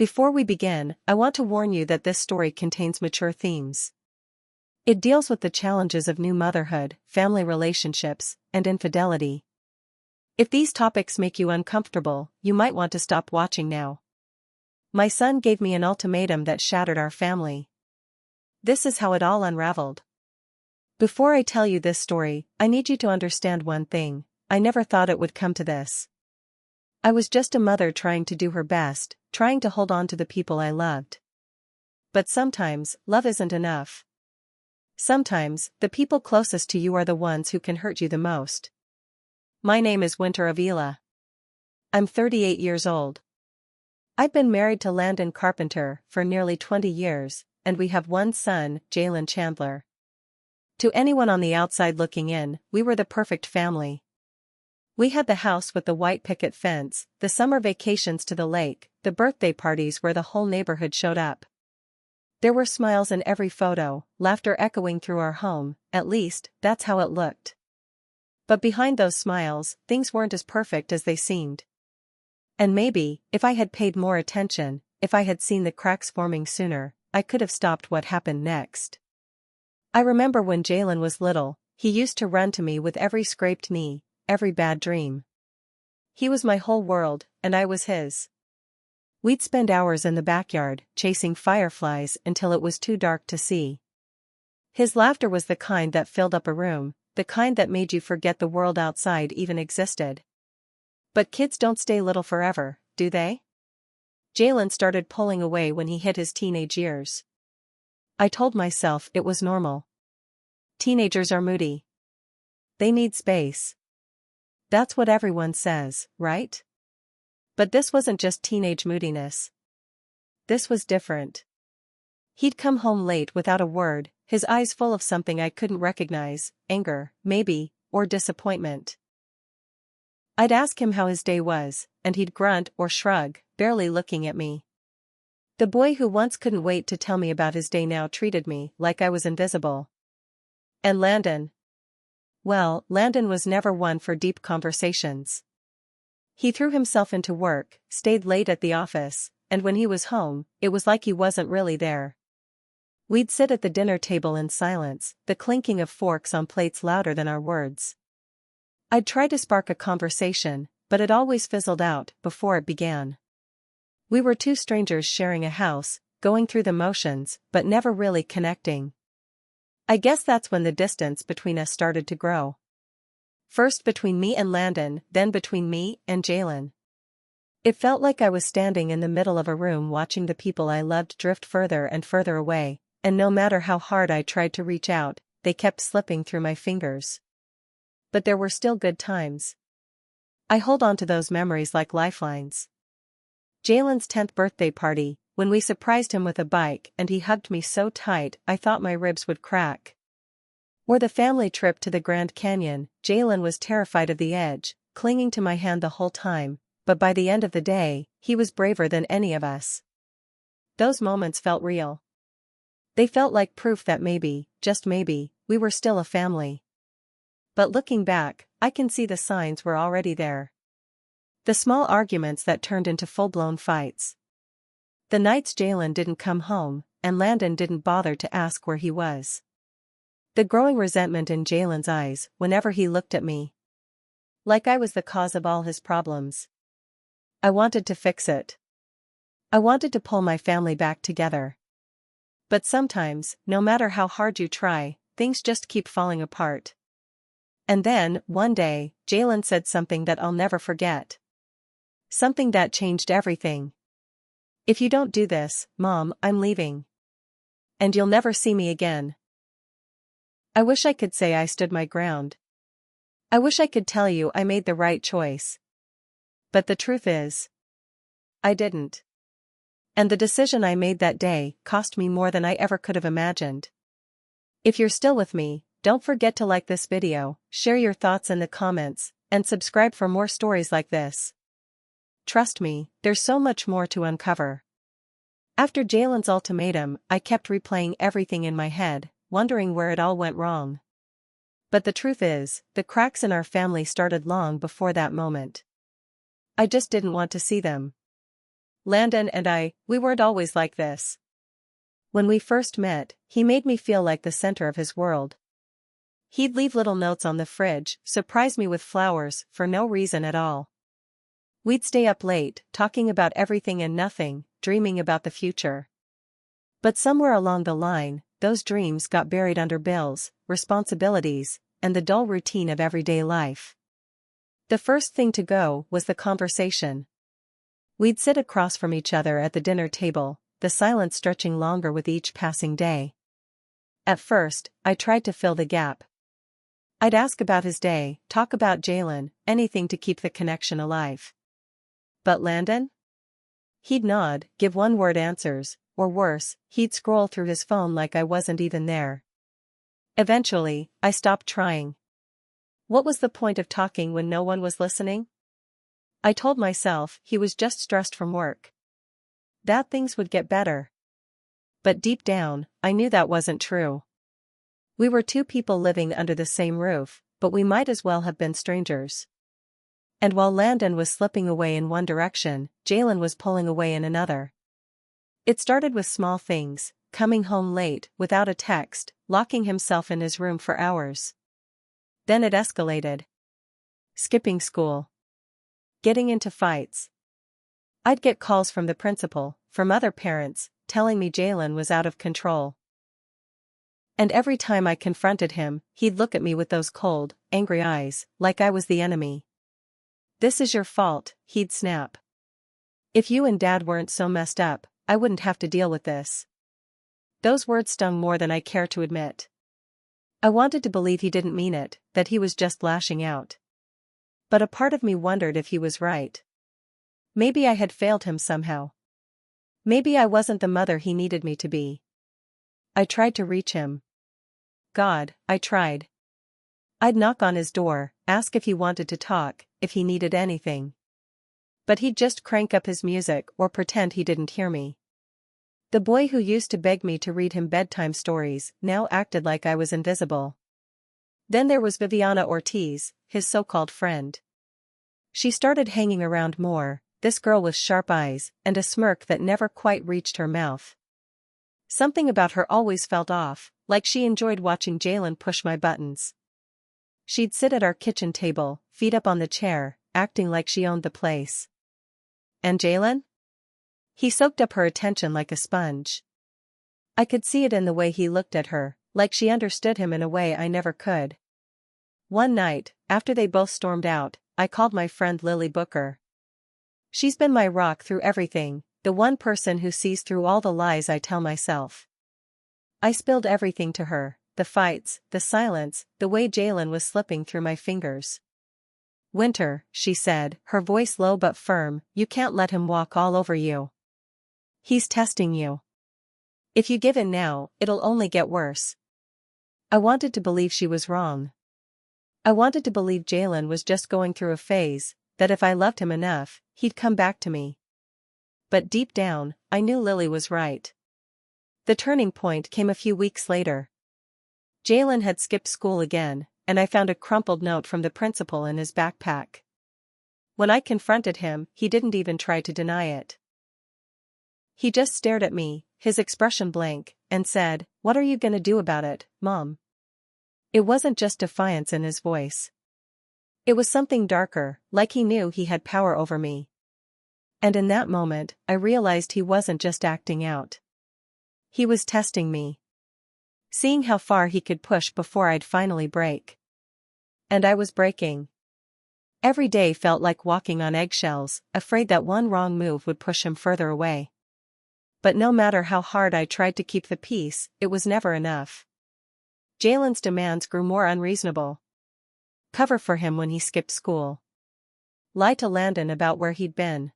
Before we begin, I want to warn you that this story contains mature themes. It deals with the challenges of new motherhood, family relationships, and infidelity. If these topics make you uncomfortable, you might want to stop watching now. My son gave me an ultimatum that shattered our family. This is how it all unraveled. Before I tell you this story, I need you to understand one thing: I never thought it would come to this. I was just a mother trying to do her best, trying to hold on to the people I loved. But sometimes, love isn't enough. Sometimes, the people closest to you are the ones who can hurt you the most. My name is Winter Avila. I'm 38 years old. I've been married to Landon Carpenter for nearly 20 years, and we have one son, Jalen Chandler. To anyone on the outside looking in, we were the perfect family. We had the house with the white picket fence, the summer vacations to the lake, the birthday parties where the whole neighborhood showed up. There were smiles in every photo, laughter echoing through our home, at least, that's how it looked. But behind those smiles, things weren't as perfect as they seemed. And maybe, if I had paid more attention, if I had seen the cracks forming sooner, I could have stopped what happened next. I remember when Jalen was little, he used to run to me with every scraped knee, every bad dream. He was my whole world, and I was his. We'd spend hours in the backyard, chasing fireflies until it was too dark to see. His laughter was the kind that filled up a room, the kind that made you forget the world outside even existed. But kids don't stay little forever, do they? Jalen started pulling away when he hit his teenage years. I told myself it was normal. Teenagers are moody. They need space. That's what everyone says, right? But this wasn't just teenage moodiness. This was different. He'd come home late without a word, his eyes full of something I couldn't recognize, anger, maybe, or disappointment. I'd ask him how his day was, and he'd grunt or shrug, barely looking at me. The boy who once couldn't wait to tell me about his day now treated me like I was invisible. And Landon? Well, Landon was never one for deep conversations. He threw himself into work, stayed late at the office, and when he was home, it was like he wasn't really there. We'd sit at the dinner table in silence, the clinking of forks on plates louder than our words. I'd try to spark a conversation, but it always fizzled out before it began. We were two strangers sharing a house, going through the motions, but never really connecting. I guess that's when the distance between us started to grow. First between me and Landon, then between me and Jalen. It felt like I was standing in the middle of a room watching the people I loved drift further and further away, and no matter how hard I tried to reach out, they kept slipping through my fingers. But there were still good times. I hold on to those memories like lifelines. Jalen's 10th birthday party, when we surprised him with a bike and he hugged me so tight I thought my ribs would crack. Or the family trip to the Grand Canyon, Jalen was terrified of the edge, clinging to my hand the whole time, but by the end of the day, he was braver than any of us. Those moments felt real. They felt like proof that maybe, just maybe, we were still a family. But looking back, I can see the signs were already there. The small arguments that turned into full-blown fights. The nights Jalen didn't come home, and Landon didn't bother to ask where he was. The growing resentment in Jalen's eyes whenever he looked at me. Like I was the cause of all his problems. I wanted to fix it. I wanted to pull my family back together. But sometimes, no matter how hard you try, things just keep falling apart. And then, one day, Jalen said something that I'll never forget. Something that changed everything. If you don't do this, Mom, I'm leaving. And you'll never see me again. I wish I could say I stood my ground. I wish I could tell you I made the right choice. But the truth is, I didn't. And the decision I made that day cost me more than I ever could have imagined. If you're still with me, don't forget to like this video, share your thoughts in the comments, and subscribe for more stories like this. Trust me, there's so much more to uncover. After Jalen's ultimatum, I kept replaying everything in my head, wondering where it all went wrong. But the truth is, the cracks in our family started long before that moment. I just didn't want to see them. Landon and we weren't always like this. When we first met, he made me feel like the center of his world. He'd leave little notes on the fridge, surprise me with flowers, for no reason at all. We'd stay up late, talking about everything and nothing, dreaming about the future. But somewhere along the line, those dreams got buried under bills, responsibilities, and the dull routine of everyday life. The first thing to go was the conversation. We'd sit across from each other at the dinner table, the silence stretching longer with each passing day. At first, I tried to fill the gap. I'd ask about his day, talk about Jalen, anything to keep the connection alive. But Landon? He'd nod, give one-word answers, or worse, he'd scroll through his phone like I wasn't even there. Eventually, I stopped trying. What was the point of talking when no one was listening? I told myself he was just stressed from work. That things would get better. But deep down, I knew that wasn't true. We were two people living under the same roof, but we might as well have been strangers. And while Landon was slipping away in one direction, Jalen was pulling away in another. It started with small things, coming home late, without a text, locking himself in his room for hours. Then it escalated. Skipping school. Getting into fights. I'd get calls from the principal, from other parents, telling me Jalen was out of control. And every time I confronted him, he'd look at me with those cold, angry eyes, like I was the enemy. "This is your fault," he'd snap. "If you and Dad weren't so messed up, I wouldn't have to deal with this." Those words stung more than I care to admit. I wanted to believe he didn't mean it, that he was just lashing out. But a part of me wondered if he was right. Maybe I had failed him somehow. Maybe I wasn't the mother he needed me to be. I tried to reach him. God, I tried. I'd knock on his door, ask if he wanted to talk, if he needed anything. But he'd just crank up his music or pretend he didn't hear me. The boy who used to beg me to read him bedtime stories now acted like I was invisible. Then there was Viviana Ortiz, his so-called friend. She started hanging around more, this girl with sharp eyes and a smirk that never quite reached her mouth. Something about her always felt off, like she enjoyed watching Jalen push my buttons. She'd sit at our kitchen table, feet up on the chair, acting like she owned the place. And Jalen? He soaked up her attention like a sponge. I could see it in the way he looked at her, like she understood him in a way I never could. One night, after they both stormed out, I called my friend Lily Booker. She's been my rock through everything, the one person who sees through all the lies I tell myself. I spilled everything to her, the fights, the silence, the way Jalen was slipping through my fingers. "Winter," she said, her voice low but firm, "you can't let him walk all over you. He's testing you. If you give in now, it'll only get worse." I wanted to believe she was wrong. I wanted to believe Jalen was just going through a phase, that if I loved him enough, he'd come back to me. But deep down, I knew Lily was right. The turning point came a few weeks later. Jalen had skipped school again, and I found a crumpled note from the principal in his backpack. When I confronted him, he didn't even try to deny it. He just stared at me, his expression blank, and said, "What are you gonna do about it, Mom?" It wasn't just defiance in his voice. It was something darker, like he knew he had power over me. And in that moment, I realized he wasn't just acting out. He was testing me. Seeing how far he could push before I'd finally break. And I was breaking. Every day felt like walking on eggshells, afraid that one wrong move would push him further away. But no matter how hard I tried to keep the peace, it was never enough. Jalen's demands grew more unreasonable. Cover for him when he skipped school. Lie to Landon about where he'd been.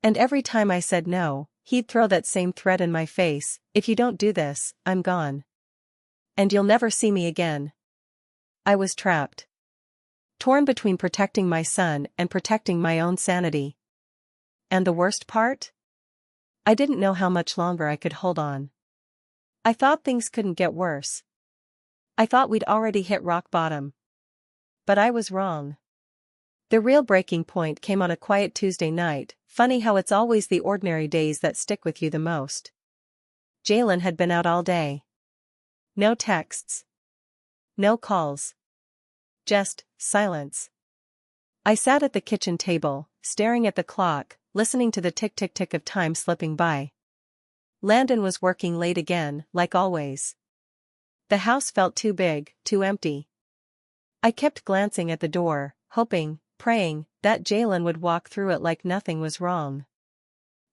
And every time I said no, he'd throw that same threat in my face, "If you don't do this, I'm gone. And you'll never see me again." I was trapped. Torn between protecting my son and protecting my own sanity. And the worst part? I didn't know how much longer I could hold on. I thought things couldn't get worse. I thought we'd already hit rock bottom. But I was wrong. The real breaking point came on a quiet Tuesday night, Funny how it's always the ordinary days that stick with you the most. Jalen had been out all day. No texts. No calls. Just silence. I sat at the kitchen table, staring at the clock, listening to the tick-tick-tick of time slipping by. Landon was working late again, like always. The house felt too big, too empty. I kept glancing at the door, hoping, praying, that Jalen would walk through it like nothing was wrong.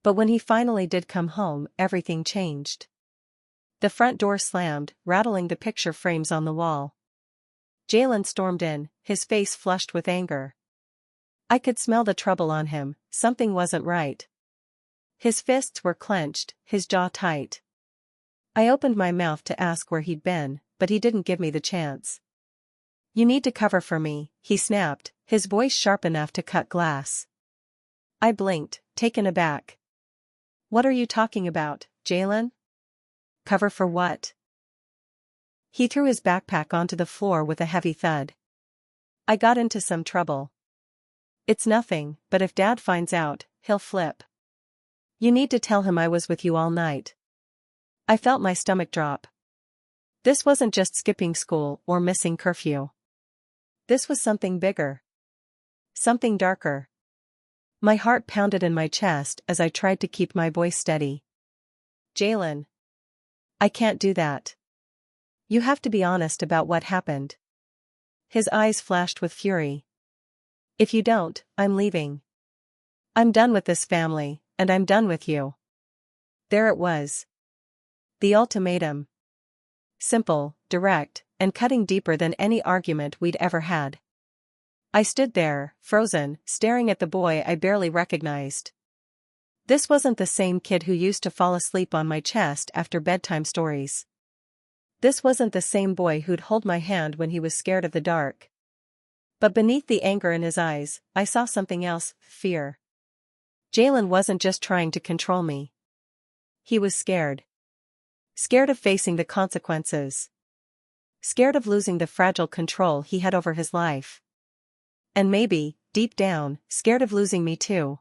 But when he finally did come home, everything changed. The front door slammed, rattling the picture frames on the wall. Jalen stormed in, his face flushed with anger. I could smell the trouble on him, something wasn't right. His fists were clenched, his jaw tight. I opened my mouth to ask where he'd been, but he didn't give me the chance. "You need to cover for me," he snapped, his voice sharp enough to cut glass. I blinked, taken aback. "What are you talking about, Jalen? Cover for what?" He threw his backpack onto the floor with a heavy thud. "I got into some trouble." "It's nothing, but if Dad finds out, he'll flip. You need to tell him I was with you all night." I felt my stomach drop. This wasn't just skipping school or missing curfew. This was something bigger. Something darker. My heart pounded in my chest as I tried to keep my voice steady. "Jalen. I can't do that. You have to be honest about what happened." His eyes flashed with fury. "If you don't, I'm leaving. I'm done with this family, and I'm done with you." There it was. The ultimatum. Simple, direct, and cutting deeper than any argument we'd ever had. I stood there, frozen, staring at the boy I barely recognized. This wasn't the same kid who used to fall asleep on my chest after bedtime stories. This wasn't the same boy who'd hold my hand when he was scared of the dark. But beneath the anger in his eyes, I saw something else: fear. Jalen wasn't just trying to control me. He was scared. Scared of facing the consequences. Scared of losing the fragile control he had over his life. And maybe, deep down, scared of losing me too.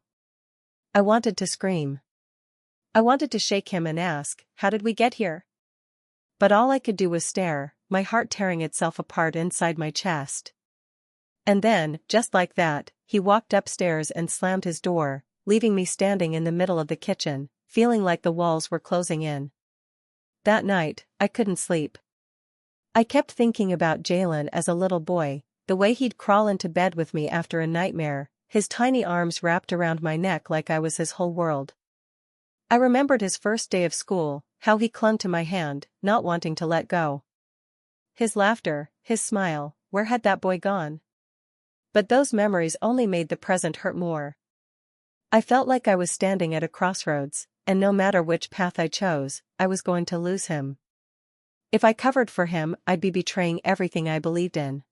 I wanted to scream. I wanted to shake him and ask, "How did we get here?" But all I could do was stare, my heart tearing itself apart inside my chest. And then, just like that, he walked upstairs and slammed his door, leaving me standing in the middle of the kitchen, feeling like the walls were closing in. That night, I couldn't sleep. I kept thinking about Jalen as a little boy, the way he'd crawl into bed with me after a nightmare, his tiny arms wrapped around my neck like I was his whole world. I remembered his first day of school, how he clung to my hand, not wanting to let go. His laughter, his smile, where had that boy gone? But those memories only made the present hurt more. I felt like I was standing at a crossroads, and no matter which path I chose, I was going to lose him. If I covered for him, I'd be betraying everything I believed in.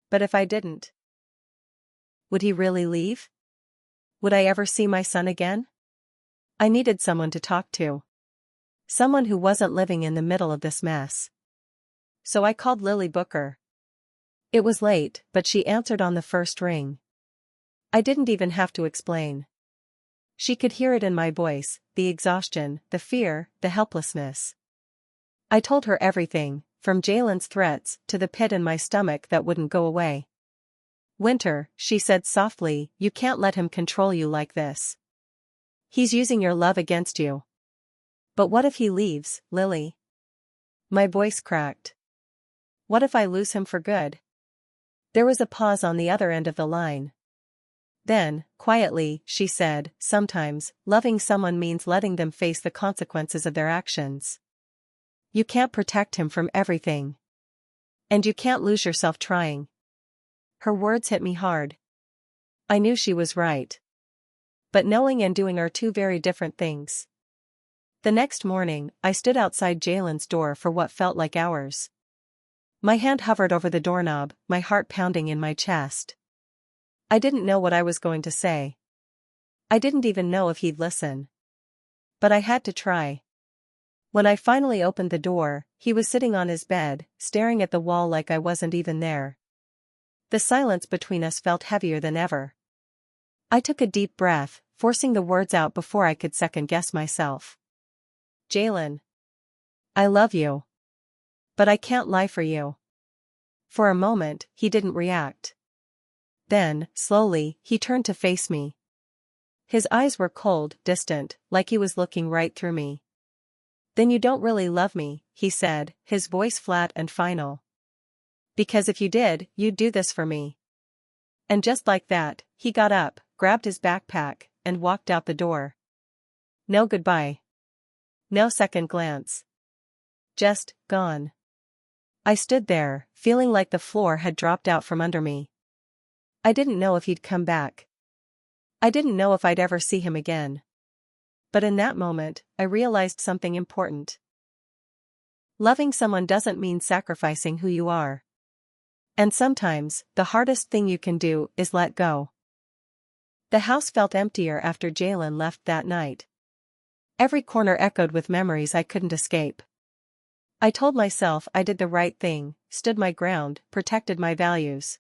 But if I didn't, would he really leave? Would I ever see my son again? I needed someone to talk to. Someone who wasn't living in the middle of this mess. So I called Lily Booker. It was late, but she answered on the first ring. I didn't even have to explain. She could hear it in my voice, the exhaustion, the fear, the helplessness. I told her everything, from Jalen's threats to the pit in my stomach that wouldn't go away. "Winter," she said softly, "you can't let him control you like this. He's using your love against you." "But what if he leaves, Lily?" My voice cracked. "What if I lose him for good?" There was a pause on the other end of the line. Then, quietly, she said, "Sometimes, loving someone means letting them face the consequences of their actions. You can't protect him from everything. And you can't lose yourself trying." Her words hit me hard. I knew she was right. But knowing and doing are two very different things. The next morning, I stood outside Jalen's door for what felt like hours. My hand hovered over the doorknob, my heart pounding in my chest. I didn't know what I was going to say. I didn't even know if he'd listen. But I had to try. When I finally opened the door, he was sitting on his bed, staring at the wall like I wasn't even there. The silence between us felt heavier than ever. I took a deep breath, forcing the words out before I could second-guess myself. Jalen. I love you. But I can't lie for you. For a moment, he didn't react. Then, slowly, he turned to face me. His eyes were cold, distant, like he was looking right through me. Then you don't really love me, he said, his voice flat and final. Because if you did, you'd do this for me. And just like that, he got up, grabbed his backpack, and walked out the door. No goodbye. No second glance. Just, gone. I stood there, feeling like the floor had dropped out from under me. I didn't know if he'd come back. I didn't know if I'd ever see him again. But in that moment, I realized something important. Loving someone doesn't mean sacrificing who you are. And sometimes, the hardest thing you can do is let go. The house felt emptier after Jalen left that night. Every corner echoed with memories I couldn't escape. I told myself I did the right thing, stood my ground, protected my values.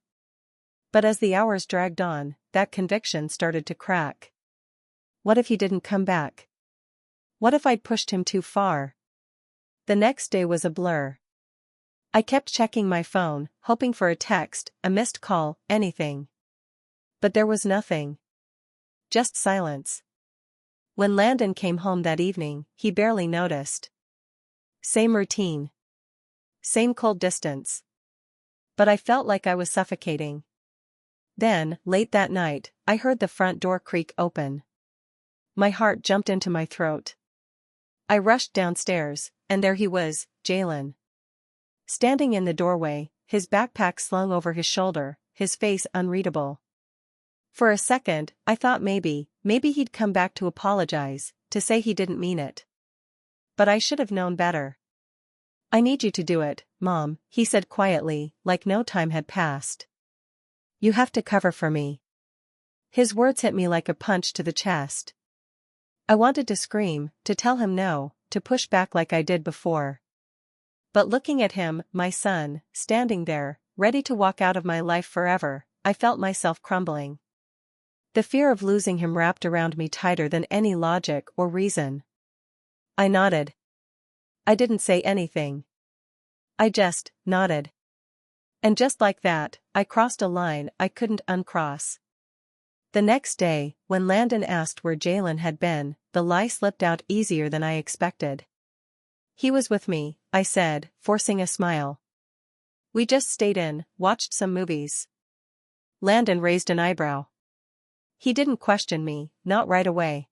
But as the hours dragged on, that conviction started to crack. What if he didn't come back? What if I'd pushed him too far? The next day was a blur. I kept checking my phone, hoping for a text, a missed call, anything. But there was nothing. Just silence. When Landon came home that evening, he barely noticed. Same routine. Same cold distance. But I felt like I was suffocating. Then, late that night, I heard the front door creak open. My heart jumped into my throat. I rushed downstairs, and there he was, Jalen. Standing in the doorway, his backpack slung over his shoulder, his face unreadable. For a second, I thought maybe he'd come back to apologize, to say he didn't mean it. But I should have known better. I need you to do it, Mom, he said quietly, like no time had passed. You have to cover for me. His words hit me like a punch to the chest. I wanted to scream, to tell him no, to push back like I did before. But looking at him, my son, standing there, ready to walk out of my life forever, I felt myself crumbling. The fear of losing him wrapped around me tighter than any logic or reason. I nodded. I didn't say anything. I just nodded. And just like that, I crossed a line I couldn't uncross. The next day, when Landon asked where Jalen had been, the lie slipped out easier than I expected. He was with me, I said, forcing a smile. We just stayed in, watched some movies. Landon raised an eyebrow. He didn't question me, not right away.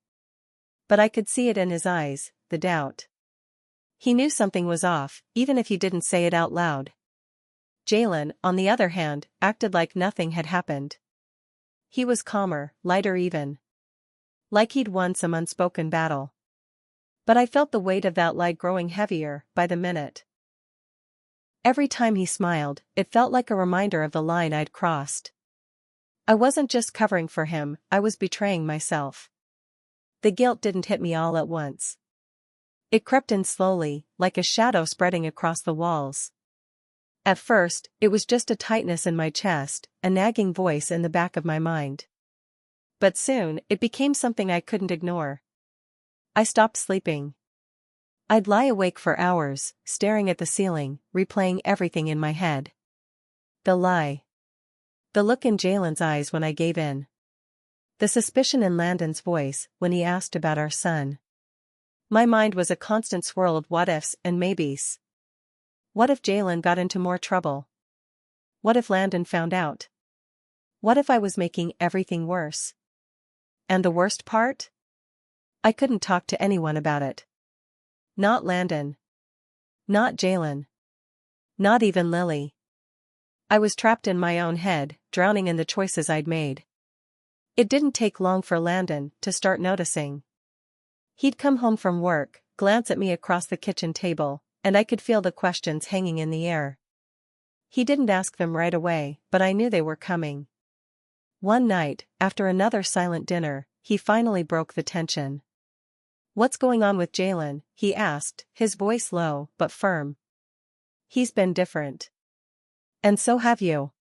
But I could see it in his eyes, the doubt. He knew something was off, even if he didn't say it out loud. Jalen, on the other hand, acted like nothing had happened. He was calmer, lighter even. Like he'd won some unspoken battle. But I felt the weight of that lie growing heavier, by the minute. Every time he smiled, it felt like a reminder of the line I'd crossed. I wasn't just covering for him, I was betraying myself. The guilt didn't hit me all at once. It crept in slowly, like a shadow spreading across the walls. At first, it was just a tightness in my chest, a nagging voice in the back of my mind. But soon, it became something I couldn't ignore. I stopped sleeping. I'd lie awake for hours, staring at the ceiling, replaying everything in my head. The lie. The look in Jalen's eyes when I gave in. The suspicion in Landon's voice when he asked about our son. My mind was a constant swirl of what-ifs and maybes. What if Jalen got into more trouble? What if Landon found out? What if I was making everything worse? And the worst part? I couldn't talk to anyone about it. Not Landon. Not Jalen. Not even Lily. I was trapped in my own head, drowning in the choices I'd made. It didn't take long for Landon to start noticing. He'd come home from work, glance at me across the kitchen table, and I could feel the questions hanging in the air. He didn't ask them right away, but I knew they were coming. One night, after another silent dinner, he finally broke the tension. "What's going on with Jalen?" he asked, his voice low but firm. "He's been different. And so have you."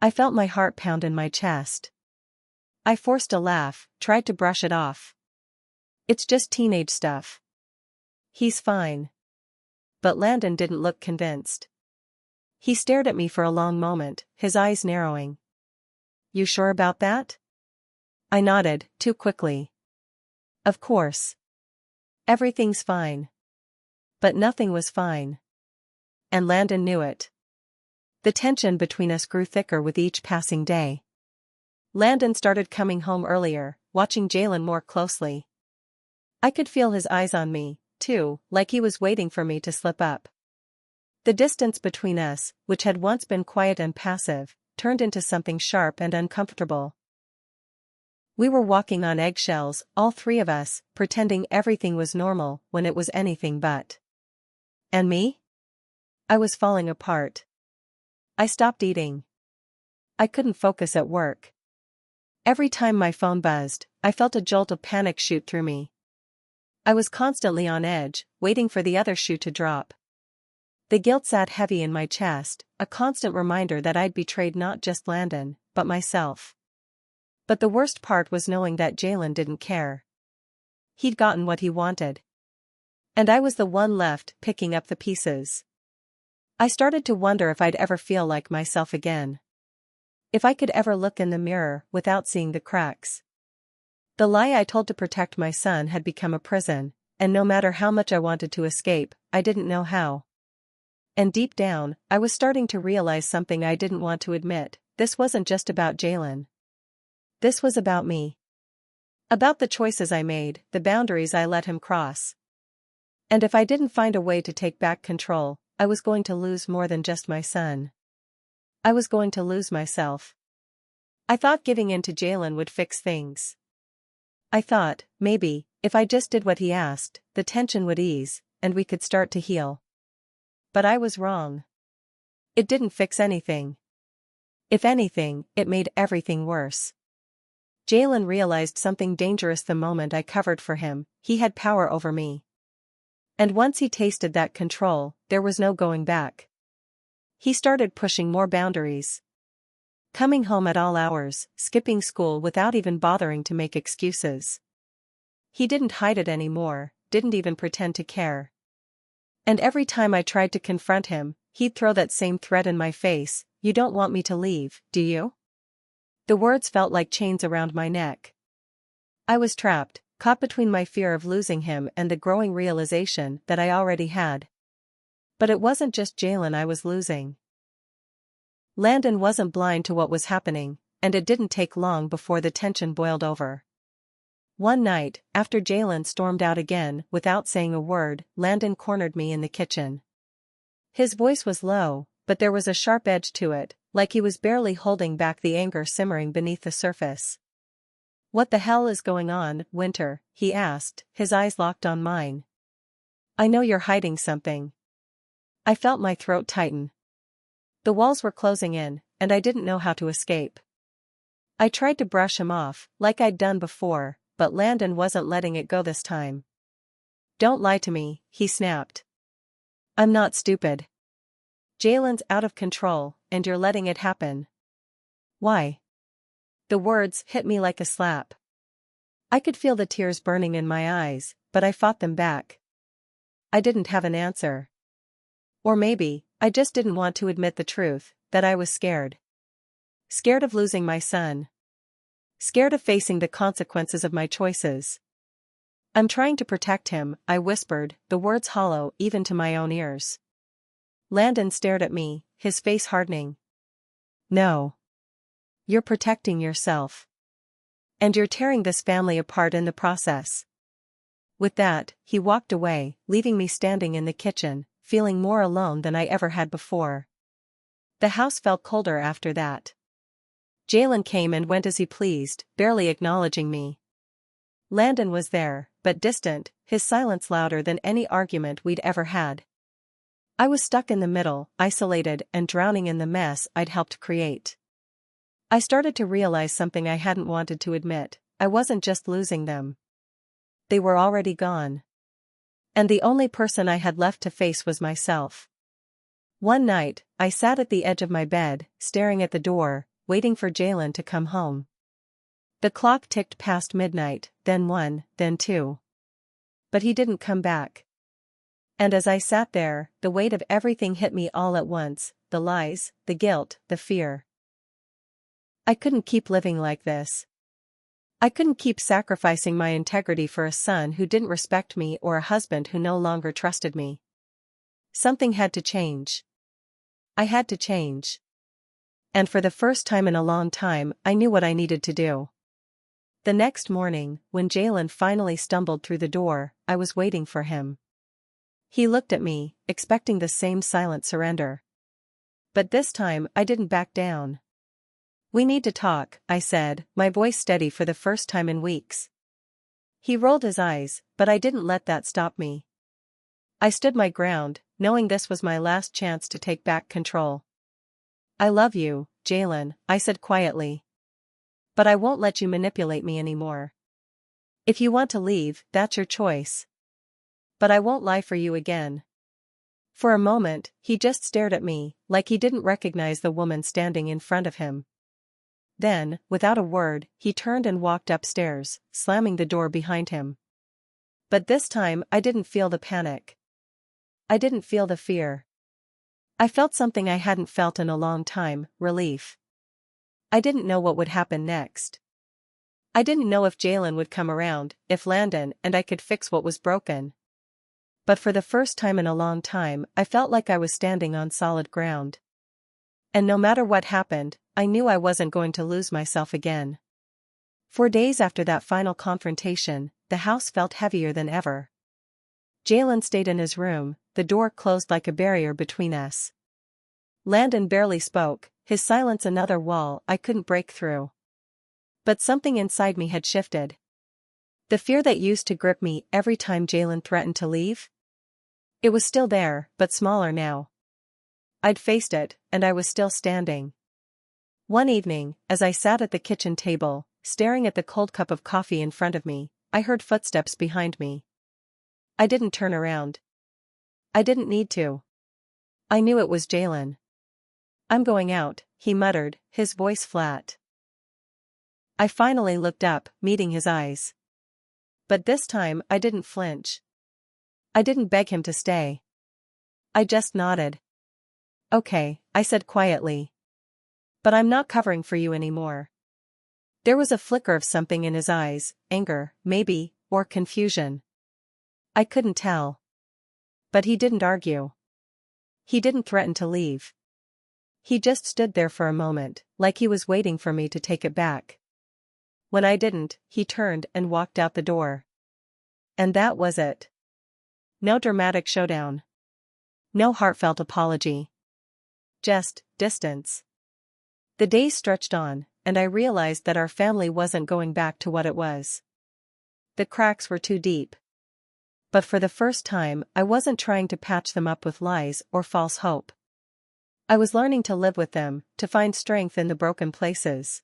I felt my heart pound in my chest. I forced a laugh, tried to brush it off. It's just teenage stuff. He's fine. But Landon didn't look convinced. He stared at me for a long moment, his eyes narrowing. You sure about that? I nodded, too quickly. Of course. Everything's fine. But nothing was fine. And Landon knew it. The tension between us grew thicker with each passing day. Landon started coming home earlier, watching Jalen more closely. I could feel his eyes on me, too, like he was waiting for me to slip up. The distance between us, which had once been quiet and passive, turned into something sharp and uncomfortable. We were walking on eggshells, all three of us, pretending everything was normal when it was anything but. And me? I was falling apart. I stopped eating. I couldn't focus at work. Every time my phone buzzed, I felt a jolt of panic shoot through me. I was constantly on edge, waiting for the other shoe to drop. The guilt sat heavy in my chest, a constant reminder that I'd betrayed not just Landon, but myself. But the worst part was knowing that Jalen didn't care. He'd gotten what he wanted. And I was the one left, picking up the pieces. I started to wonder if I'd ever feel like myself again. If I could ever look in the mirror without seeing the cracks. The lie I told to protect my son had become a prison, and no matter how much I wanted to escape, I didn't know how. And deep down, I was starting to realize something I didn't want to admit: this wasn't just about Jalen. This was about me. About the choices I made, the boundaries I let him cross. And if I didn't find a way to take back control, I was going to lose more than just my son. I was going to lose myself. I thought giving in to Jalen would fix things. I thought, maybe, if I just did what he asked, the tension would ease, and we could start to heal. But I was wrong. It didn't fix anything. If anything, it made everything worse. Jalen realized something dangerous the moment I covered for him: he had power over me. And once he tasted that control, there was no going back. He started pushing more boundaries. Coming home at all hours, skipping school without even bothering to make excuses. He didn't hide it anymore, didn't even pretend to care. And every time I tried to confront him, he'd throw that same threat in my face: you don't want me to leave, do you? The words felt like chains around my neck. I was trapped, caught between my fear of losing him and the growing realization that I already had. But it wasn't just Jalen I was losing. Landon wasn't blind to what was happening, and it didn't take long before the tension boiled over. One night, after Jalen stormed out again without saying a word, Landon cornered me in the kitchen. His voice was low, but there was a sharp edge to it, like he was barely holding back the anger simmering beneath the surface. "What the hell is going on, Winter?" he asked, his eyes locked on mine. "I know you're hiding something." I felt my throat tighten. The walls were closing in, and I didn't know how to escape. I tried to brush him off, like I'd done before, but Landon wasn't letting it go this time. "Don't lie to me," he snapped. "I'm not stupid. Jalen's out of control, and you're letting it happen." "Why?" The words hit me like a slap. I could feel the tears burning in my eyes, but I fought them back. I didn't have an answer. Or maybe, I just didn't want to admit the truth, that I was scared. Scared of losing my son. Scared of facing the consequences of my choices. "I'm trying to protect him," I whispered, the words hollow even to my own ears. Landon stared at me, his face hardening. "No. You're protecting yourself. And you're tearing this family apart in the process." With that, he walked away, leaving me standing in the kitchen, feeling more alone than I ever had before. The house felt colder after that. Jalen came and went as he pleased, barely acknowledging me. Landon was there, but distant, his silence louder than any argument we'd ever had. I was stuck in the middle, isolated and drowning in the mess I'd helped create. I started to realize something I hadn't wanted to admit: I wasn't just losing them. They were already gone. And the only person I had left to face was myself. One night, I sat at the edge of my bed, staring at the door, waiting for Jalen to come home. The clock ticked past midnight, then 1, then 2. But he didn't come back. And as I sat there, the weight of everything hit me all at once, the lies, the guilt, the fear. I couldn't keep living like this. I couldn't keep sacrificing my integrity for a son who didn't respect me or a husband who no longer trusted me. Something had to change. I had to change. And for the first time in a long time, I knew what I needed to do. The next morning, when Jalen finally stumbled through the door, I was waiting for him. He looked at me, expecting the same silent surrender. But this time, I didn't back down. "We need to talk," I said, my voice steady for the first time in weeks. He rolled his eyes, but I didn't let that stop me. I stood my ground, knowing this was my last chance to take back control. "I love you, Jalen," I said quietly. "But I won't let you manipulate me anymore. If you want to leave, that's your choice. But I won't lie for you again." For a moment, he just stared at me, like he didn't recognize the woman standing in front of him. Then, without a word, he turned and walked upstairs, slamming the door behind him. But this time I didn't feel the panic. I didn't feel the fear. I felt something I hadn't felt in a long time, relief. I didn't know what would happen next. I didn't know if Jalen would come around, if Landon and I could fix what was broken. But for the first time in a long time, I felt like I was standing on solid ground. And no matter what happened, I knew I wasn't going to lose myself again. For days after that final confrontation, the house felt heavier than ever. Jalen stayed in his room, the door closed like a barrier between us. Landon barely spoke, his silence another wall I couldn't break through. But something inside me had shifted. The fear that used to grip me every time Jalen threatened to leave? It was still there, but smaller now. I'd faced it, and I was still standing. One evening, as I sat at the kitchen table, staring at the cold cup of coffee in front of me, I heard footsteps behind me. I didn't turn around. I didn't need to. I knew it was Jalen. "I'm going out," he muttered, his voice flat. I finally looked up, meeting his eyes. But this time I didn't flinch. I didn't beg him to stay. I just nodded. "Okay," I said quietly. "But I'm not covering for you anymore." There was a flicker of something in his eyes, anger, maybe, or confusion. I couldn't tell. But he didn't argue. He didn't threaten to leave. He just stood there for a moment, like he was waiting for me to take it back. When I didn't, he turned and walked out the door. And that was it. No dramatic showdown. No heartfelt apology. Just distance. The days stretched on, and I realized that our family wasn't going back to what it was. The cracks were too deep. But for the first time, I wasn't trying to patch them up with lies or false hope. I was learning to live with them, to find strength in the broken places.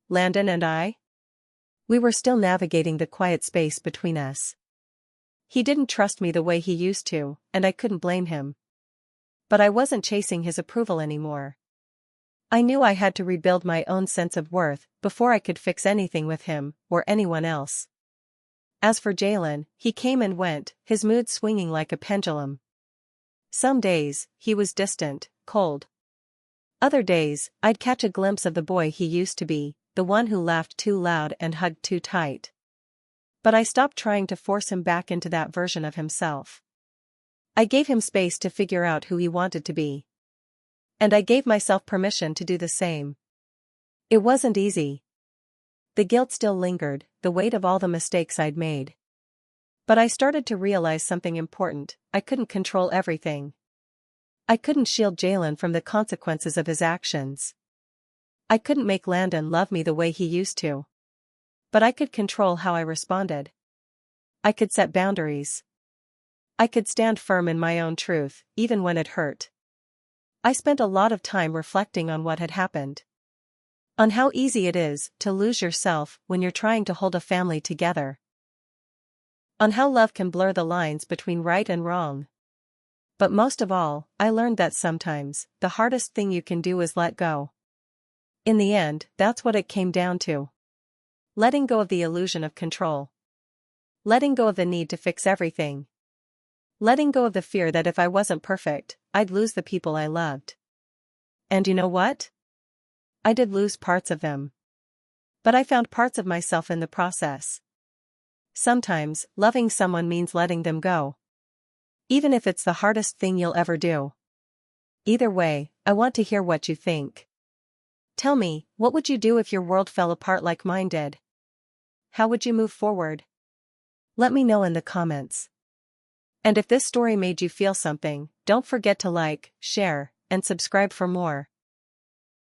Landon and I? We were still navigating the quiet space between us. He didn't trust me the way he used to, and I couldn't blame him. But I wasn't chasing his approval anymore. I knew I had to rebuild my own sense of worth before I could fix anything with him, or anyone else. As for Jalen, he came and went, his mood swinging like a pendulum. Some days, he was distant, cold. Other days, I'd catch a glimpse of the boy he used to be, the one who laughed too loud and hugged too tight. But I stopped trying to force him back into that version of himself. I gave him space to figure out who he wanted to be. And I gave myself permission to do the same. It wasn't easy. The guilt still lingered, the weight of all the mistakes I'd made. But I started to realize something important: I couldn't control everything. I couldn't shield Jalen from the consequences of his actions. I couldn't make Landon love me the way he used to. But I could control how I responded. I could set boundaries. I could stand firm in my own truth, even when it hurt. I spent a lot of time reflecting on what had happened. On how easy it is to lose yourself when you're trying to hold a family together. On how love can blur the lines between right and wrong. But most of all, I learned that sometimes, the hardest thing you can do is let go. In the end, that's what it came down to. Letting go of the illusion of control. Letting go of the need to fix everything. Letting go of the fear that if I wasn't perfect, I'd lose the people I loved. And you know what? I did lose parts of them. But I found parts of myself in the process. Sometimes, loving someone means letting them go. Even if it's the hardest thing you'll ever do. Either way, I want to hear what you think. Tell me, what would you do if your world fell apart like mine did? How would you move forward? Let me know in the comments. And if this story made you feel something, don't forget to like, share, and subscribe for more.